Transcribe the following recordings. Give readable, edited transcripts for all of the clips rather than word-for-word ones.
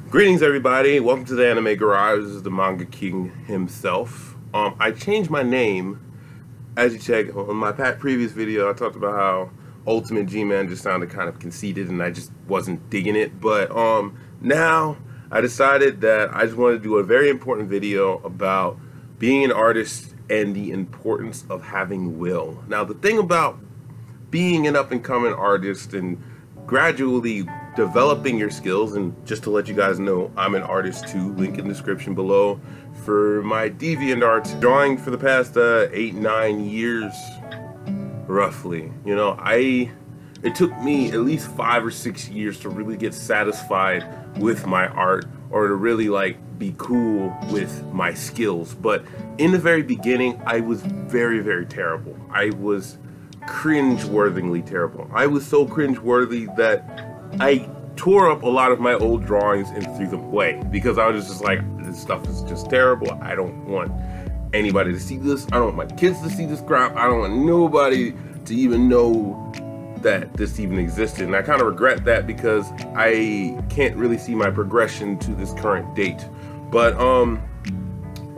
Greetings, everybody. Welcome to the Anime Garage. This is the Manga King himself. I changed my name. As you check, on my previous video, I talked about how Ultimate G-Man just sounded kind of conceited and I just wasn't digging it. But now I decided that I just wanted to do a very important video about being an artist and the importance of having will. Now, the thing about being an up-and-coming artist and gradually developing your skills, and just to let you guys know, I'm an artist too, link in the description below for my DeviantArt drawing for the past 8-9 years roughly. You know, it took me at least 5 or 6 years to really get satisfied with my art, or to really like be cool with my skills. But in the very beginning, I was very terrible. I was cringe-worthingly terrible. I was so cringe-worthy that I tore up a lot of my old drawings and threw them away because I was just like, this stuff is just terrible. I don't want anybody to see this. I don't want my kids to see this crap. I don't want nobody to even know that this even existed. And I kind of regret that because I can't really see my progression to this current date. But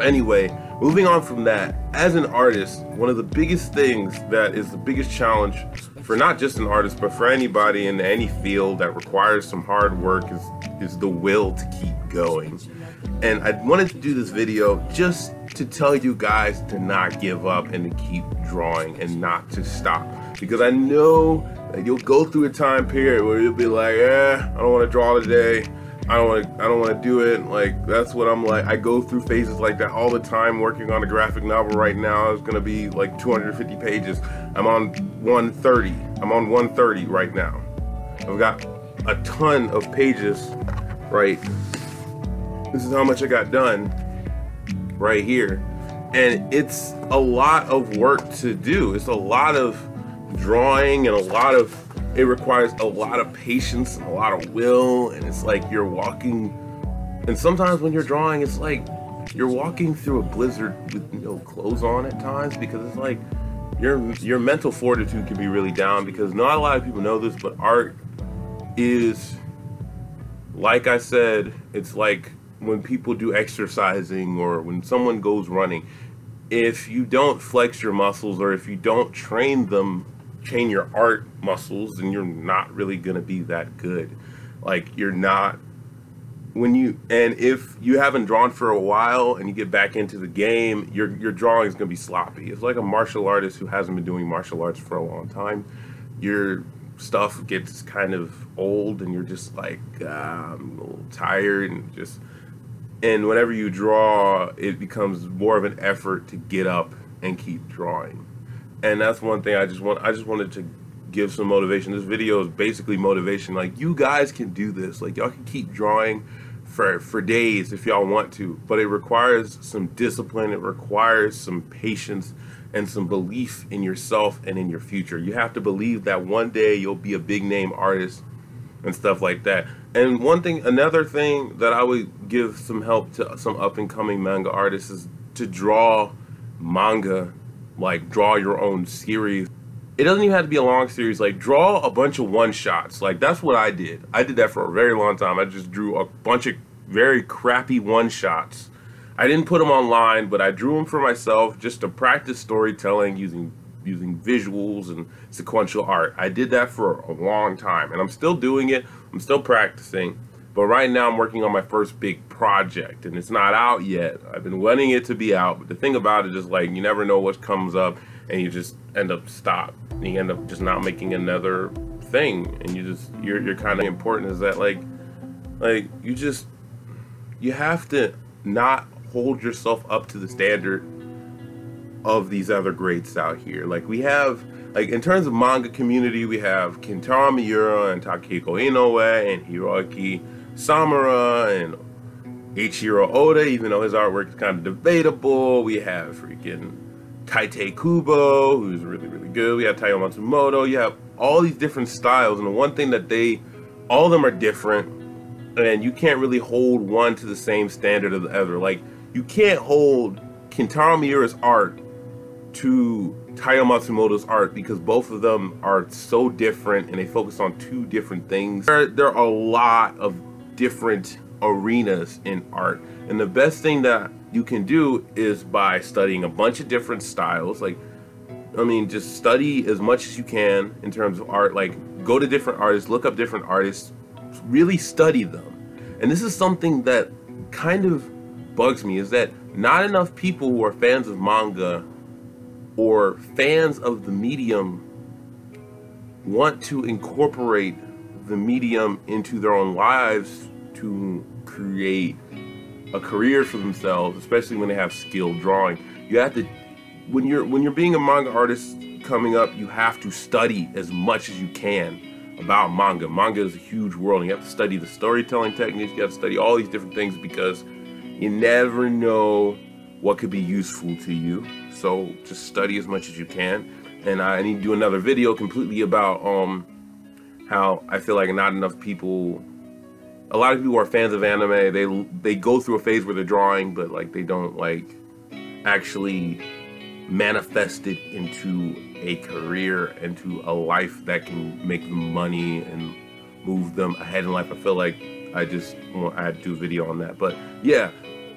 anyway, moving on from that, as an artist, one of the biggest things that is the biggest challenge for not just an artist, but for anybody in any field that requires some hard work is the will to keep going. And I wanted to do this video just to tell you guys to not give up and to keep drawing and not to stop. Because I know that you'll go through a time period where you'll be like, I don't want to draw today. I don't want to do it. Like, that's what I'm like. I go through phases like that all the time. Working on a graphic novel right now is going to be like 250 pages. I'm on 130. I'm on 130 right now. I've got a ton of pages, right? This is how much I got done right here. And it's a lot of work to do. It's a lot of drawing and it requires a lot of patience and a lot of will, and it's like you're walking, and sometimes when you're drawing, it's like you're walking through a blizzard with no clothes on at times, because it's like your mental fortitude can be really down, because not a lot of people know this, but art is, like I said, it's like when people do exercising or when someone goes running. If you don't flex your muscles, or if you don't train your art muscles, then you're not really gonna be that good. Like, you're not, and if you haven't drawn for a while and you get back into the game, your drawing is gonna be sloppy. It's like a martial artist who hasn't been doing martial arts for a long time. Your stuff gets kind of old and you're just like, I'm a little tired, and whenever you draw, it becomes more of an effort to get up and keep drawing. And that's one thing I just wanted to give some motivation. This video is basically motivation. Like, you guys can do this. Like, y'all can keep drawing for days if y'all want to, but it requires some discipline. It requires some patience and some belief in yourself and in your future. You have to believe that one day you'll be a big name artist and stuff like that. And another thing that I would give some help to some up and coming manga artists is to draw manga. Like, draw your own series. It doesn't even have to be a long series. Like, draw a bunch of one-shots. Like, that's what I did. I did that for a very long time. I just drew a bunch of very crappy one-shots. I didn't put them online, but I drew them for myself just to practice storytelling using visuals and sequential art. I did that for a long time, and I'm still doing it. I'm still practicing. But right now I'm working on my first big project, and it's not out yet. I've been wanting it to be out, but the thing about it is, like, you never know what comes up, and you just end up and you end up just not making another thing, and you're kind of important is that like you have to not hold yourself up to the standard of these other greats out here. Like, we have, like, in terms of manga community, we have Kentaro Miura and Takehiko Inoue and Hiroaki Samura and Eiichiro Oda, even though his artwork is kind of debatable. We have freaking Tite Kubo, who's really good. We have Taiyo Matsumoto. You have all these different styles, and the one thing that all of them are different, and you can't really hold one to the same standard of the other. Like, you can't hold Kentaro Miura's art to Taiyo Matsumoto's art, because both of them are so different and they focus on two different things. There are a lot of different arenas in art. And the best thing that you can do is by studying a bunch of different styles. Like, I mean, just study as much as you can in terms of art. Like, go to different artists, look up different artists, really study them. And this is something that kind of bugs me, is that not enough people who are fans of manga or fans of the medium want to incorporate the medium into their own lives to create a career for themselves, especially when they have skilled drawing. You have to, when you're being a manga artist coming up, you have to study as much as you can about manga. Manga is a huge world, and you have to study the storytelling techniques, you have to study all these different things, because you never know what could be useful to you. So just study as much as you can. And I need to do another video completely about how I feel like not enough people, a lot of people are fans of anime, they go through a phase where they're drawing, but like they don't like actually manifest it into a career, into a life that can make them money and move them ahead in life. I feel like I had to do a video on that. But yeah,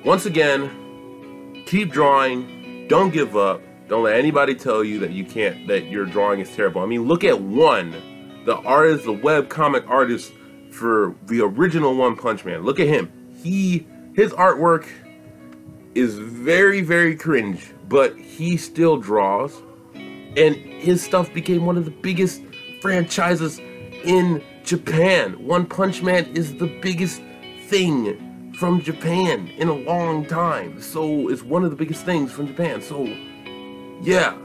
once again, keep drawing, don't give up, don't let anybody tell you that you can't, that your drawing is terrible. I mean, look at One, the artist, the web comic artist for the original One Punch Man. Look at him. His artwork is very, very cringe, but he still draws, and his stuff became one of the biggest franchises in Japan. One Punch Man is the biggest thing from Japan in a long time, so it's one of the biggest things from Japan. So yeah,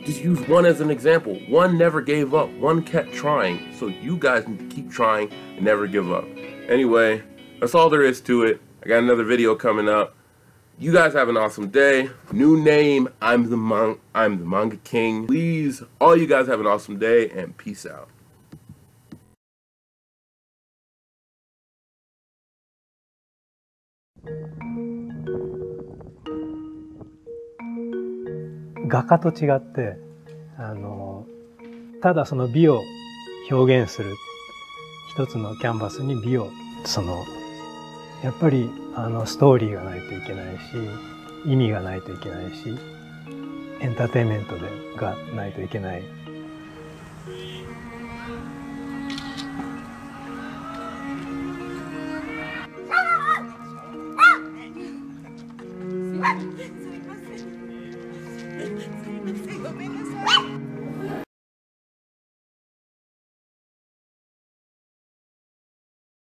just use One as an example. One never gave up. One kept trying, so you guys need to keep trying and never give up. Anyway, that's all there is to it. I got another video coming up. You guys have an awesome day. New name, I'm the Manga King. Please, all you guys have an awesome day, and peace out.画家と違って、ただその美を表現する。一つのキャンバスに美を、やっぱりストーリーがないといけないし、意味がないといけないし、エンターテインメントがないといけない。